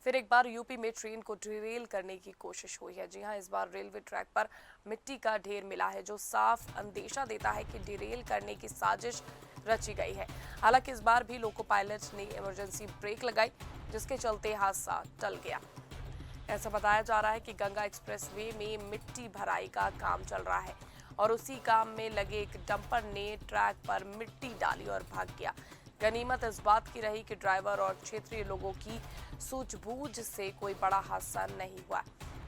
फिर एक बार यूपी में ट्रेन को डिरेल करने की कोशिश हुई है। जी हां, इस बार रेलवे ट्रैक पर मिट्टी का ढेर मिला है, जो साफ अंदेशा देता है कि डिरेल करने की साजिश रची गई है। हालांकि इस बार भी लोको पायलट ने इमरजेंसी ब्रेक लगाई, जिसके चलते हादसा टल गया। ऐसा बताया जा रहा है कि गंगा एक्सप्रेसवे में मिट्टी भराई का काम चल रहा है और उसी काम में लगे एक डंपर ने ट्रैक पर मिट्टी डाली और भाग गया। गनीमत इस बात की रही कि ड्राइवर और क्षेत्रीय लोगों की सूझबूझ से कोई बड़ा हादसा नहीं हुआ।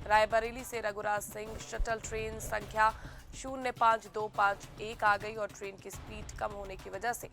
रायबरेली से रघुराज सिंह शटल ट्रेन संख्या 05251 आ गई और ट्रेन की स्पीड कम होने की वजह से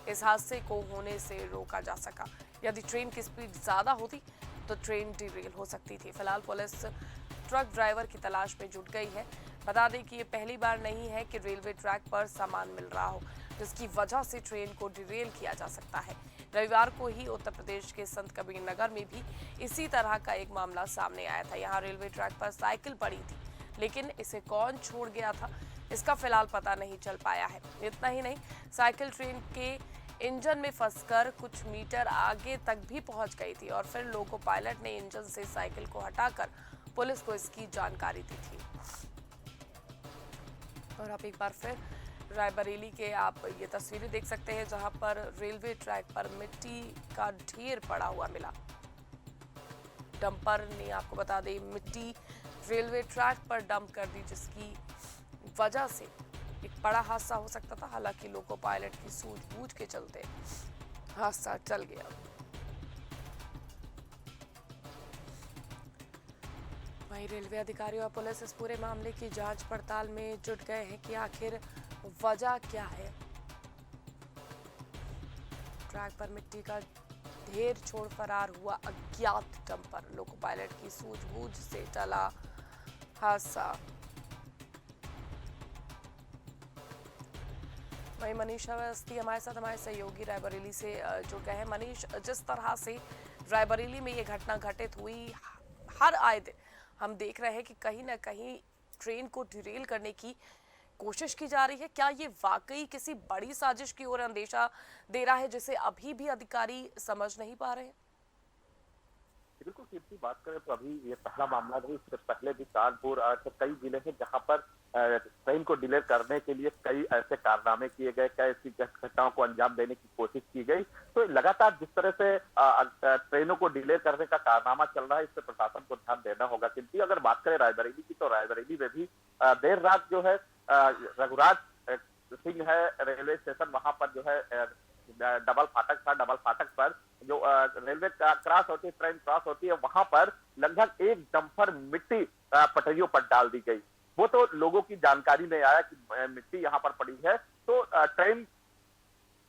इस हादसे को होने से रोका जा सका। यदि ट्रेन की स्पीड ज्यादा होती तो ट्रेन डिरेल हो सकती थी। फिलहाल पुलिस ट्रक ड्राइवर की तलाश में जुट गई है। बता दें कि ये पहली बार नहीं है कि रेलवे ट्रैक पर सामान मिल रहा हो, जिसकी वजह से ट्रेन को डिरेल किया जा सकता है। रविवार को ही उत्तर प्रदेश के संत कबीर नगर में भी इसी तरह का एक मामला सामने आया था। यहाँ रेलवे ट्रैक पर साइकिल पड़ी थी, लेकिन इसे कौन छोड़ गया था, इसका फिलहाल पता नहीं चल पाया है। इतना ही नहीं, साइकिल ट्रेन के इंजन में फंसकर कुछ मीटर आगे तक भी पहुंच गई थी और फिर लोको पायलट ने इंजन से साइकिल को हटाकर पुलिस को इसकी जानकारी दी थी। और अब एक बार फिर रायबरेली के आप ये तस्वीरें देख सकते हैं, जहां पर रेलवे ट्रैक पर मिट्टी का ढेर पड़ा हुआ मिला। डंपर ने, आपको बता दें, मिट्टी रेलवे ट्रैक पर डंप कर दी, जिसकी वजह से एक बड़ा हादसा हो सकता था। हालांकि लोको पायलट की सूझबूझ के चलते हादसा टल गया। वहीं रेलवे अधिकारी और पुलिस इस पूरे मामले की जांच पड़ताल में जुट गए हैं कि आखिर वजह क्या है। ट्रैक पर मिट्टी का ढेर छोड़ फरार हुआ अज्ञात डंपर, लोको पायलट की सूझबूझ से टला हादसा। वहीं मनीष अवस्थी हमारे साथ, हमारे सहयोगी रायबरेली से जुड़ गए हैं। मनीष, जिस तरह से रायबरेली में ये घटना घटित हुई, हर आए दिन हम देख रहे हैं कि कहीं ना कहीं ट्रेन को डिरेल करने की कोशिश की जा रही है। क्या ये वाकई किसी बड़ी साजिश की ओर अंदेशा दे रहा है, जिसे अभी भी अधिकारी समझ नहीं पा रहे हैं? बिल्कुल, कीर्ति, बात करें तो अभी ये पहला मामला नहीं, इससे पहले भी कानपुर ऐसे कई जिले हैं जहां पर ट्रेन को डिले करने के लिए कई ऐसे कारनामे किए गए, कई ऐसी घटनाओं को अंजाम देने की कोशिश की गई। तो लगातार जिस तरह से ट्रेनों को डिले करने का कारनामा चल रहा है, इस पर प्रशासन को ध्यान देना होगा। कीर्ति, अगर बात करें रायबरेली की, तो रायबरेली में भी देर रात जो है रघुराज सिंह है रेलवे स्टेशन, वहां पर जो है डबल फाटक था। डबल फाटक पर जो रेलवे क्रॉस होती है, ट्रेन क्रॉस होती है, वहां पर लगभग एक डंपर मिट्टी पटरियों पर डाल दी गई। वो तो लोगों की जानकारी में आया कि मिट्टी यहाँ पर पड़ी है, तो ट्रेन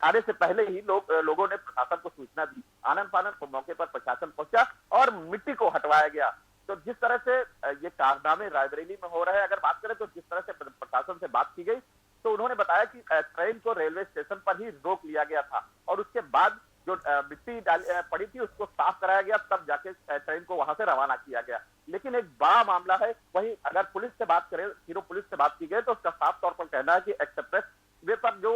आने से पहले ही लोगों ने प्रशासन को सूचना दी। आनन फानन मौके पर प्रशासन पहुंचा और मिट्टी को हटवाया गया। तो जिस तरह से ये कारनामे रायबरेली में हो रहे हैं, अगर बात करें तो जिस तरह से प्रशासन से बात की गई, तो उन्होंने बताया कि ट्रेन को रेलवे स्टेशन पर ही रोक लिया गया था और उसके बाद जो मिट्टी पड़ी थी उसको साफ कराया गया, तब जाके ट्रेन को वहां से रवाना किया गया। लेकिन एक बड़ा मामला है, वहीं अगर पुलिस से बात करें, हीरो पुलिस से बात की गई, तो उसका साफ तौर पर कहना है कि एक्सप्रेस वे पर जो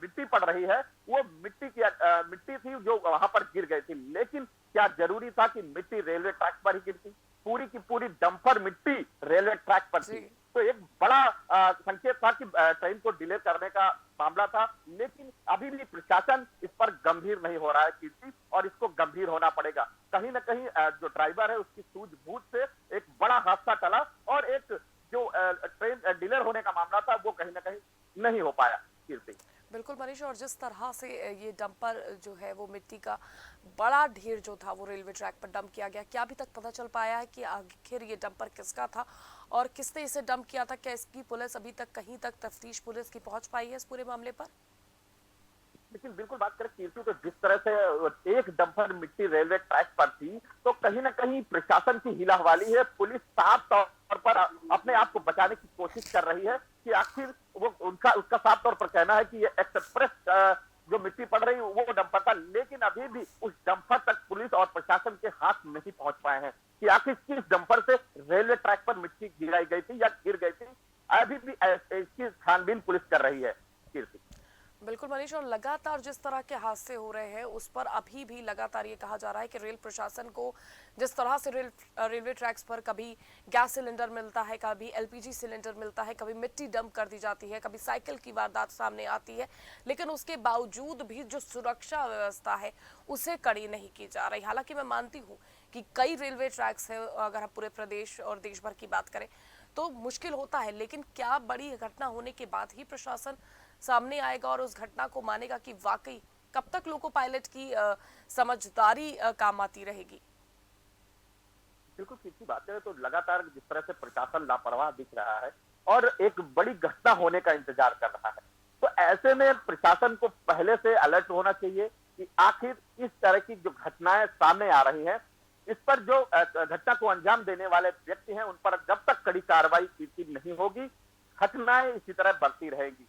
मिट्टी पड़ रही है, वो मिट्टी थी जो वहां पर गिर गई थी। लेकिन क्या जरूरी था कि मिट्टी रेलवे ट्रैक पर ही गिरती? पूरी की पूरी डंपर मिट्टी रेलवे ट्रैक पर थी। तो एक बड़ा संकेत था कि ट्रेन को डिले करने का मामला था। लेकिन अभी भी प्रशासन इस पर गंभीर नहीं हो रहा है कीर्ति, और इसको गंभीर होना पड़ेगा। कहीं ना कहीं जो ड्राइवर है उसकी सूझबूझ से एक बड़ा हादसा टला और एक जो ट्रेन डिले होने का मामला था वो कहीं ना कहीं नहीं हो पाया कीर्ति। बिल्कुल मनीष, और जिस तरह से ये डंपर जो है, वो मिट्टी का बड़ा ढेर जो था वो रेलवे ट्रैक पर डंप किया गया, क्या अभी तक पता चल पाया है कि आखिर ये डंपर किसका था और किसने इसे डंप किया था? क्या इसकी पुलिस अभी तक, कहीं तक तफ्तीश पुलिस की पहुंच पाई है इस पूरे मामले पर? लेकिन बिल्कुल बात करें कीर्ति, तो जिस तरह से एक डंपर मिट्टी रेलवे ट्रैक पर थी, तो कहीं ना कहीं प्रशासन की हिलाहवाली है। पुलिस साफ तौर पर अपने आप को बचाने की कोशिश कर रही है कि आखिर वो उसका साफ तौर पर कहना है कि ये एक्सप्रेस जो मिट्टी पड़ रही वो डंपर था। लेकिन अभी भी उस डंपर तक पुलिस और प्रशासन के हाथ नहीं पहुंच पाए हैं कि आखिर किस डंपर से रेलवे ट्रैक पर मिट्टी गिराई गई थी या गिर गई थी। अभी भी इसकी छानबीन पुलिस कर रही है कीर्ति। बिल्कुल मनीष, और लगातार जिस तरह के हादसे हो रहे हैं उस पर अभी भी लगातार ये कहा जा रहा है कि रेल प्रशासन को जिस तरह से रेलवे ट्रैक्स पर कभी गैस सिलेंडर मिलता है, कभी एलपीजी सिलेंडर मिलता है, कभी मिट्टी डंप कर दी जाती है, कभी साइकिल की वारदात सामने आती है, लेकिन उसके बावजूद भी जो सुरक्षा व्यवस्था है उसे कड़ी नहीं की जा रही। हालांकि मैं मानती हूँ कि कई रेलवे ट्रैक्स है, अगर आप पूरे प्रदेश और देश भर की बात करें तो मुश्किल होता है, लेकिन क्या बड़ी घटना होने के बाद ही प्रशासन सामने आएगा और उस घटना को मानेगा कि वाकई कब तक लोको पायलट की समझदारी काम आती रहेगी? बिल्कुल सीधी बात है। तो लगातार जिस तरह से प्रशासन लापरवाह दिख रहा है और एक बड़ी घटना होने का इंतजार कर रहा है, तो ऐसे में प्रशासन को पहले से अलर्ट होना चाहिए कि आखिर इस तरह की जो घटनाएं सामने आ रही हैं, इस पर जो घटना को अंजाम देने वाले व्यक्ति हैं, उन पर जब तक कड़ी कार्रवाई की नहीं होगी, घटनाएं इसी तरह बढ़ती रहेगी।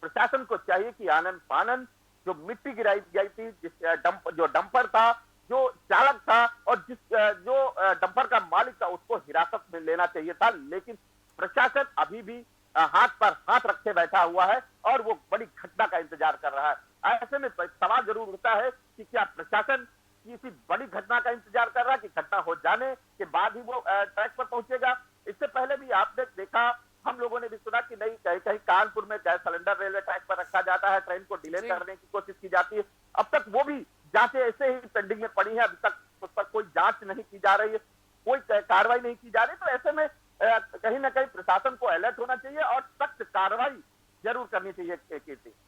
प्रशासन को चाहिए कि आनन फानन जो मिट्टी गिराई गई थी, जो डंपर था, जो चालक था और जो डंपर का मालिक था, उसको हिरासत में लेना चाहिए था, लेकिन प्रशासन अभी भी हाथ पर हाथ रखे बैठा हुआ है और वो बड़ी घटना का इंतजार कर रहा है। ऐसे में सवाल जरूर उठता है कि क्या प्रशासन किसी बड़ी घटना का इंतजार कर रहा है कि घटना हो जाने के बाद ही वो ट्रैक पर पहुंचेगा? इससे पहले भी आपने देखा, हम लोगों ने भी सुना कि नहीं, कहीं कहीं कानपुर में गैस सिलेंडर रेलवे ट्रैक पर रखा जाता है, ट्रेन को डिले करने की कोशिश की जाती है। अब तक वो भी जांचें ऐसे ही पेंडिंग में पड़ी है, अभी तक उस पर कोई जांच नहीं की जा रही है, कोई कार्रवाई नहीं की जा रही। तो ऐसे में कहीं ना कहीं प्रशासन को अलर्ट होना चाहिए और सख्त कार्रवाई जरूर करनी चाहिए। कीर्ति,